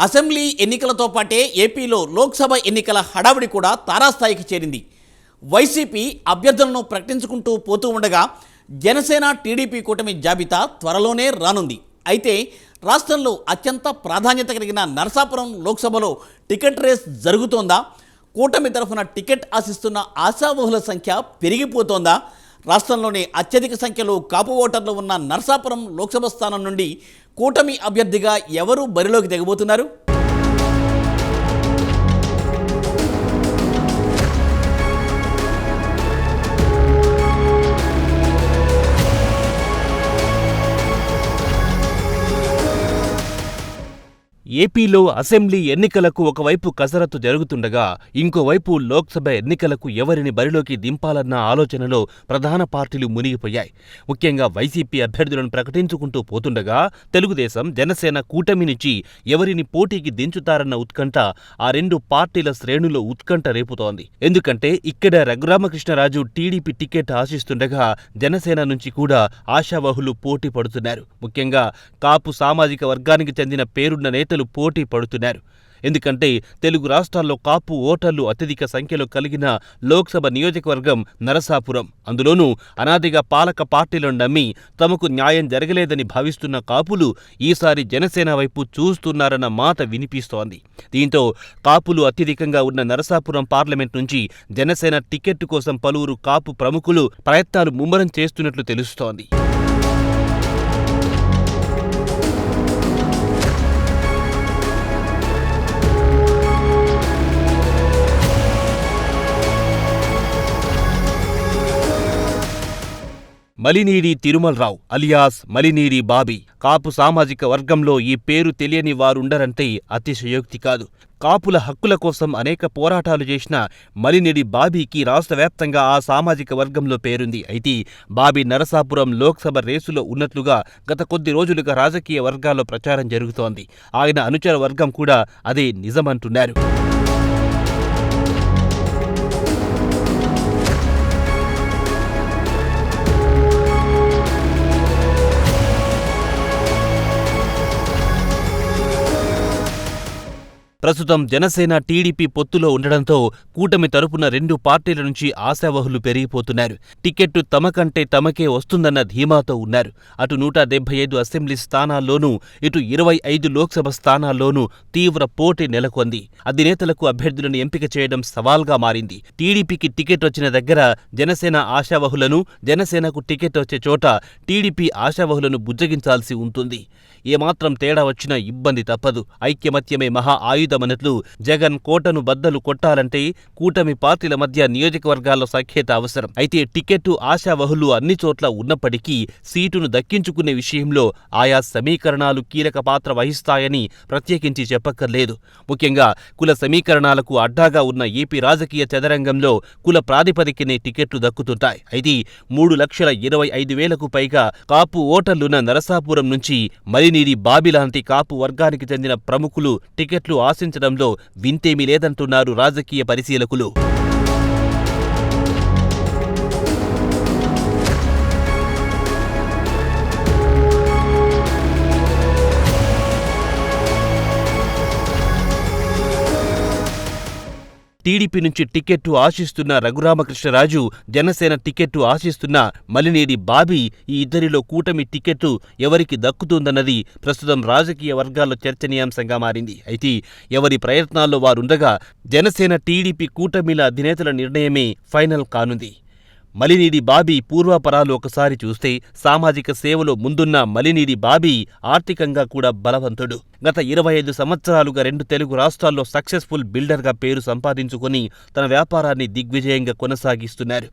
Assembly ఎన్నికలతో పాటే ఏపీలో లోక్సభ ఎన్నికల హడావిడి కూడా తారాస్థాయికి చేరింది. వైసీపీ అభ్యర్థులను ప్రకటించుకుంటూ పోతూ ఉండగా జనసేన టీడీపీ కూటమి జాబితా త్వరలోనే రానుంది. అయితే రాష్ట్రంలో అత్యంత ప్రాధాన్యత కలిగిన నరసాపురం లోక్సభలో టికెట్ రేస్ జరుగుతోందా? కూటమి తరఫున టికెట్ ఆశిస్తున్న ఆశావహుల సంఖ్య పెరిగిపోతోందా? రాష్ట్రంలోని అత్యధిక సంఖ్యలో కాపు ఓటర్లు ఉన్న నరసాపురం లోక్సభ స్థానం నుండి కూటమి అభ్యర్థిగా ఎవరు బరిలోకి దిగబోతున్నారు? ఏపీలో అసెంబ్లీ ఎన్నికలకు ఒకవైపు కసరత్తు జరుగుతుండగా ఇంకోవైపు లోక్సభ ఎన్నికలకు ఎవరిని బరిలోకి దింపాలన్న ఆలోచనలో ప్రధాన పార్టీలు మునిగిపోయాయి. ముఖ్యంగా వైసీపీ అభ్యర్థులను ప్రకటించుకుంటూ పోతుండగా తెలుగుదేశం, జనసేన కూటమి నుంచి ఎవరిని పోటీకి దించుతారన్న ఉత్కంఠ ఆ రెండు పార్టీల శ్రేణులో ఉత్కంఠ రేపుతోంది. ఎందుకంటే ఇక్కడ రఘురామకృష్ణరాజు టీడీపీ టికెట్ ఆశిస్తుండగా జనసేన నుంచి కూడా ఆశావహులు పోటీ పడుతున్నారు. ముఖ్యంగా కాపు సామాజిక వర్గానికి చెందిన పేరున్న నేతలు పోటీ పడుతున్నారు. ఎందుకంటే తెలుగు రాష్ట్రాల్లో కాపు ఓటర్లు అత్యధిక సంఖ్యలో కలిగిన లోక్సభ నియోజకవర్గం నరసాపురం. అందులోనూ అనాదిగా పాలక పార్టీలను నమ్మి తమకు న్యాయం జరగలేదని భావిస్తున్న కాపులు ఈసారి జనసేన వైపు చూస్తున్నారన్న మాట వినిపిస్తోంది. దీంతో కాపులు అత్యధికంగా ఉన్న నరసాపురం పార్లమెంట్ నుంచి జనసేన టికెట్ కోసం పలువురు కాపు ప్రముఖులు ప్రయత్నాలు ముమ్మరం చేస్తున్నట్లు తెలుస్తోంది. మలినీడి తిరుమలరావు అలియాస్ మలినీడి బాబీ. కాపు సామాజిక వర్గంలో ఈ పేరు తెలియని వారుండరంటే అతిశయోక్తి కాదు. కాపుల హక్కుల కోసం అనేక పోరాటాలు చేసిన మలినీడి బాబీకి రాష్ట్ర వ్యాప్తంగా ఆ సామాజిక వర్గంలో పేరుంది. అయితే బాబీ నరసాపురం లోక్సభ రేసులో ఉన్నట్లుగా గత కొద్ది రోజులుగా రాజకీయ వర్గాల్లో ప్రచారం జరుగుతోంది. ఆయన అనుచర వర్గం కూడా అదే నిజమంటున్నారు. ప్రస్తుతం జనసేన టీడీపీ పొత్తులో ఉండడంతో కూటమి తరపున రెండు పార్టీల నుంచి ఆశావహులు పెరిగిపోతున్నారు. టికెట్టు తమకంటే తమకే వస్తుందన్న ధీమాతో ఉన్నారు. అటు 175 అసెంబ్లీ స్థానాల్లోనూ, ఇటు 25 లోక్సభ స్థానాల్లోనూ తీవ్ర పోటీ నెలకొంది. అధినేతలకు అభ్యర్థులను ఎంపిక చేయడం సవాల్గా మారింది. టీడీపీకి టికెట్ వచ్చిన దగ్గర జనసేన ఆశావహులను, జనసేనకు టికెట్ వచ్చే చోట టీడీపీ ఆశావహులను బుజ్జగించాల్సి ఉంటుంది. ఏమాత్రం తేడా వచ్చినా ఇబ్బంది తప్పదు. ఐక్యమత్యమే మహా ఆయుధమన్నట్లు జగన్ కోటను బద్దలు కొట్టాలంటే కూటమి పార్టీల మధ్య నియోజకవర్గాల్లో సఖ్యత అవసరం. అయితే టికెట్టు ఆశావహులు అన్ని చోట్ల ఉన్నప్పటికీ సీటును దక్కించుకునే విషయంలో ఆయా సమీకరణాలు కీలక పాత్ర వహిస్తాయని ప్రత్యేకించి చెప్పక్కర్లేదు. ముఖ్యంగా కుల సమీకరణాలకు అడ్డాగా ఉన్న ఏపీ రాజకీయ చదరంగంలో కుల ప్రాతిపదికనే టికెట్లు దక్కుతుంటాయి. అయితే 3,25,000కు పైగా కాపు ఓటర్లున్న నరసాపురం నుంచి మలినీడి బాబీ లాంటి కాపు వర్గానికి చెందిన ప్రముఖులు టికెట్లు ఆశించడంలో వింతేమీ లేదంటున్నారు రాజకీయ పరిశీలకులు. టీడీపీ నుంచి టికెట్టు ఆశిస్తున్న రఘురామకృష్ణరాజు, జనసేన టికెట్టు ఆశిస్తున్న మలినీడి బాబీ, ఈ ఇద్దరిలో కూటమి టికెట్టు ఎవరికి దక్కుతుందన్నది ప్రస్తుతం రాజకీయ వర్గాల్లో చర్చనీయాంశంగా మారింది. అయితే ఎవరి ప్రయత్నాల్లో వారుండగా జనసేన టీడీపీ కూటమిల అధినేతల నిర్ణయమే ఫైనల్ కానుంది. మలినీడి బాబీ పూర్వాపరాలు ఒకసారి చూస్తే సామాజిక సేవలో ముందున్న మలినీడి బాబీ ఆర్థికంగా కూడా బలవంతుడు. గత 25 సంవత్సరాలుగా 2 తెలుగు రాష్ట్రాల్లో సక్సెస్ఫుల్ బిల్డర్గా పేరు సంపాదించుకుని తన వ్యాపారాన్ని దిగ్విజయంగా కొనసాగిస్తున్నారు.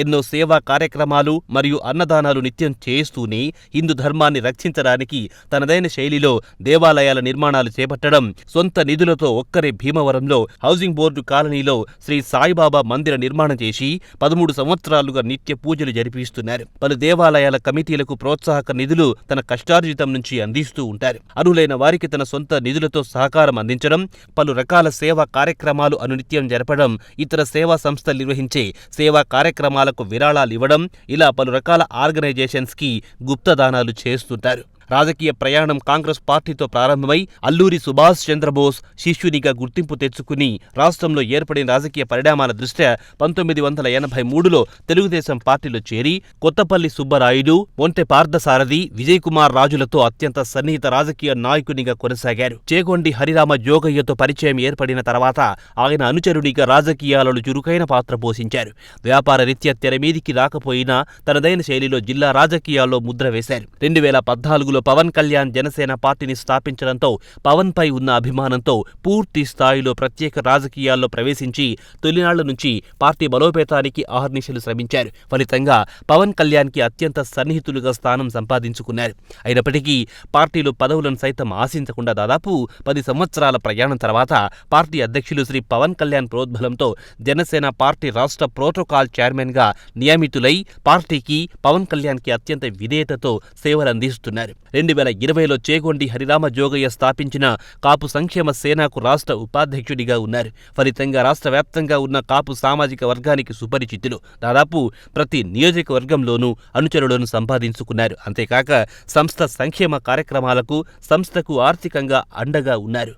ఎన్నో సేవా కార్యక్రమాలు మరియు అన్నదానాలు నిత్యం చేస్తూనే హిందూ ధర్మాన్ని రక్షించడానికి తనదైన శైలిలో దేవాలయాల నిర్మాణాలు చేపట్టడం, సొంత నిధులతో ఒక్కరే భీమవరంలో హౌసింగ్ బోర్డు కాలనీలో శ్రీ సాయిబాబా మందిర నిర్మాణం చేసి 13 సంవత్సరాలుగా నిత్య పూజలు జరిపిస్తున్నారు. పలు దేవాలయాల కమిటీలకు ప్రోత్సాహక నిధులు తన కష్టార్జితం నుంచి అందిస్తూ ఉంటారు. అర్హులైన వారికి తన సొంత నిధులతో సహకారం అందించడం, పలు రకాల సేవా కార్యక్రమాలు అనునిత్యం జరపడం, ఇతర సేవా సంస్థలు నిర్వహించే సేవా కార్యక్రమాలకు విరాళాలివ్వడం, ఇలా పలు రకాల ఆర్గనైజేషన్స్కి గుప్తదానాలు చేస్తుంటారు. రాజకీయ ప్రయాణం కాంగ్రెస్ పార్టీతో ప్రారంభమై అల్లూరి సుభాష్ చంద్రబోస్ శిష్యునిగా గుర్తింపు తెచ్చుకుని రాష్ట్రంలో ఏర్పడిన రాజకీయ పరిణామాల దృష్ట్యా 1983లో తెలుగుదేశం పార్టీలో చేరి కొత్తపల్లి సుబ్బరాయుడు, మొంటె పార్థసారథి, విజయ్ కుమార్ రాజులతో అత్యంత సన్నిహిత రాజకీయ నాయకునిగా కొనసాగారు. చేగొండి హరిరామ జోగయ్యతో పరిచయం ఏర్పడిన తర్వాత ఆయన అనుచరునిగా రాజకీయాలలో చురుకైన పాత్ర పోషించారు. వ్యాపార రీత్యా తెర మీదికి రాకపోయినా తనదైన శైలిలో జిల్లా రాజకీయాల్లో ముద్ర వేశారు. 2014లో పవన్ కళ్యాణ్ జనసేన పార్టీని స్థాపించడంతో పవన్ పై ఉన్న అభిమానంతో పూర్తి స్థాయిలో ప్రత్యేక రాజకీయాల్లో ప్రవేశించి తొలినాళ్ల నుంచి పార్టీ బలోపేతానికి అహర్నిశలు శ్రమించారు. ఫలితంగా పవన్ కళ్యాణ్కి అత్యంత సన్నిహితులుగా స్థానం సంపాదించుకున్నారు. అయినప్పటికీ పార్టీలో పదవులను సైతం ఆశించకుండా దాదాపు 10 సంవత్సరాల ప్రయాణం తర్వాత పార్టీ అధ్యక్షులు శ్రీ పవన్ కళ్యాణ్ ప్రోద్బలంతో జనసేన పార్టీ రాష్ట్ర ప్రోటోకాల్ చైర్మన్గా నియమితులై పార్టీకి పవన్ కళ్యాణ్కి అత్యంత విధేయతతో సేవలందిస్తున్నారు. 2020లో చేగొండి హరిరామ జోగయ్య స్థాపించిన కాపు సంక్షేమ సేనకు రాష్ట్ర ఉపాధ్యక్షుడిగా ఉన్నారు. ఫలితంగా రాష్ట్ర వ్యాప్తంగా ఉన్న కాపు సామాజిక వర్గానికి సుపరిచితులు. దాదాపు ప్రతి నియోజకవర్గంలోనూ అనుచరులను సంపాదించుకున్నారు. అంతేకాక సంస్థ సంక్షేమ కార్యక్రమాలకు సంస్థకు ఆర్థికంగా అండగా ఉన్నారు.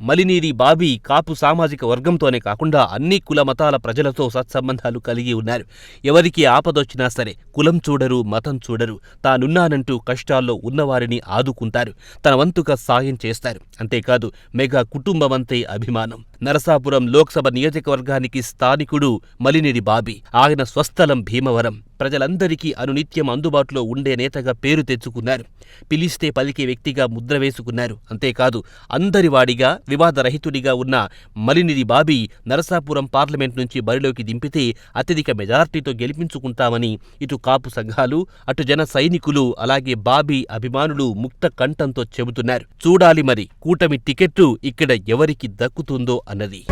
మలినేని బాబీ కాపు సామాజిక వర్గంతోనే కాకుండా అన్ని కుల మతాల ప్రజలతో సత్సంబంధాలు కలిగి ఉన్నారు. ఎవరికి ఆపదొచ్చినా సరే కులం చూడరు, మతం చూడరు. తానున్నానంటూ కష్టాల్లో ఉన్నవారిని ఆదుకుంటారు. తన వంతుగా సాయం చేస్తారు. అంతేకాదు మెగా కుటుంబమంతే అభిమానం. నరసాపురం లోక్సభ నియోజకవర్గానికి స్థానికుడు మలినేని బాబీ. ఆయన స్వస్థలం భీమవరం. ప్రజలందరికీ అనునిత్యం అందుబాటులో ఉండే నేతగా పేరు తెచ్చుకున్నారు. పిలిస్తే పలికే వ్యక్తిగా ముద్ర వేసుకున్నారు. అంతేకాదు అందరివాడిగా వివాదరహితుడిగా ఉన్న మలినేని బాబీ నరసాపురం పార్లమెంట్ నుంచి బరిలోకి దింపితే అత్యధిక మెజార్టీతో గెలిపించుకుంటామని ఇటు కాపు సంఘాలు, అటు జన సైనికులు, అలాగే బాబీ అభిమానులు ముక్త కంఠంతో చెబుతున్నారు. చూడాలి మరి కూటమి టికెట్టు ఇక్కడ ఎవరికి దక్కుతుందో అన్నది.